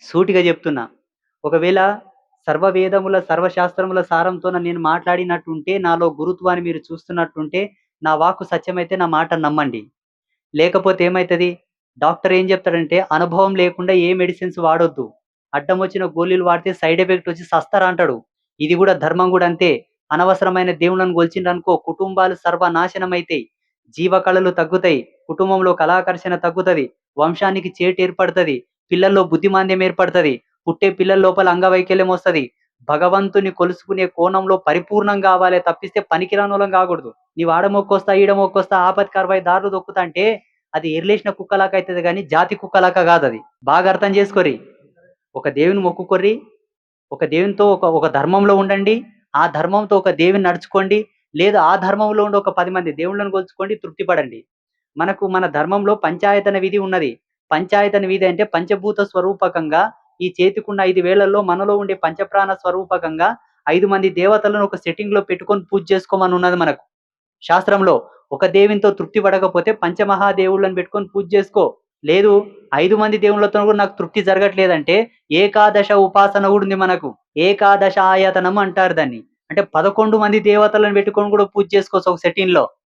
సూటిగా చెప్తున్నా. ఒకవేళ సర్వవేదముల, సర్వశాస్త్రముల సారంతోన నేను మాట్లాడినట్టుంటే, నాలో గురుత్వాన్ని మీరు చూస్తున్నట్టుంటే, నా వాక్కు సత్యమైతే నా మాట నమ్మండి. లేకపోతే ఏమైతది? డాక్టర్ ఏం జెప్తాడంటే, అనుభవం లేకుండా ఏ మెడిసిన్స్ వాడొద్దు. అడ్డమొచ్చిన గోళీలు వాడితే సైడ్ ఎఫెక్ట్ ఒచ్చి సస్తారంటాడు. ఇది గూడా ధర్మం గూడా అంతే. అనవసరమైన దేవుళ్ళను గొలిచిండ్రనుకో కుటుంబాలు సర్వనాశనమైతయి. జీవకళలు తగ్గుతాయి. కుటుంబంలో కళాకర్షణ తగ్గుతది. వంశానికి చేటేర్పడతది. పిల్లల్లో బుద్ధిమాంద్యం ఏర్పడతది. పుట్టే పిల్లల లోపల అంగవైకల్యం ఒస్తది. భగవంతుని కొలుసుకునే కోణంలో పరిపూర్ణం గావాలే తప్పిస్తే పనికిరానోళ్ళం గాగూడదు. నీవు ఆడ మొక్కొస్తా, ఈడ మొక్కొస్తా, ఆపత్కి 60 దారులు తొక్కుతాంటే అది ఎర్లేసిన కుక్కలాగా అయితది గానీ, జాతి కుక్కలాగా గాదది. బాగా అర్థం జేసుకోర్రి. ఒక దేవుని మొక్కుకొర్రి. ఒక దేవునితో ఒక ఒక ధర్మంలో ఉండండి. ఆ ధర్మంతో ఒక దేవుని నడుచుకోండి. లేదా ఆ ధర్మంలో ఉండి ఒక 10 మంది దేవుళ్ళను కొలుచుకోండి, తృప్తి పడండి. మనకు మన ధర్మంలో పంచాయతన విధి ఉన్నది. పంచాయతన విధి అంటే పంచభూత స్వరూపకంగా ఈ చేతికున్న 5 వేళల్లో మనలో ఉండే పంచప్రాణ స్వరూపకంగా 5 మంది దేవతలను ఒక సెట్టింగ్‌లో పెట్టుకొని పూజ చేసుకోమనున్నది మనకు. శాస్త్రంలో ఒక దేవునితో తృప్తి పడకపోతే పంచమహాదేవుళ్ళని పెట్టుకొని పూజ చేసుకో. లేదు 5 మంది దేవుళ్ళతో కూడా నాకు తృప్తి జరగట్లేదంటే ఏకాదశ ఉపాసన కూడా ఉంది మనకు. ఏకాదశ ఆయతనం అంటారు దాన్ని. అంటే 11 మంది దేవతలను పెట్టుకొని కూడా పూజ చేసుకోవచ్చు ఒక సెట్టింగ్‌లో.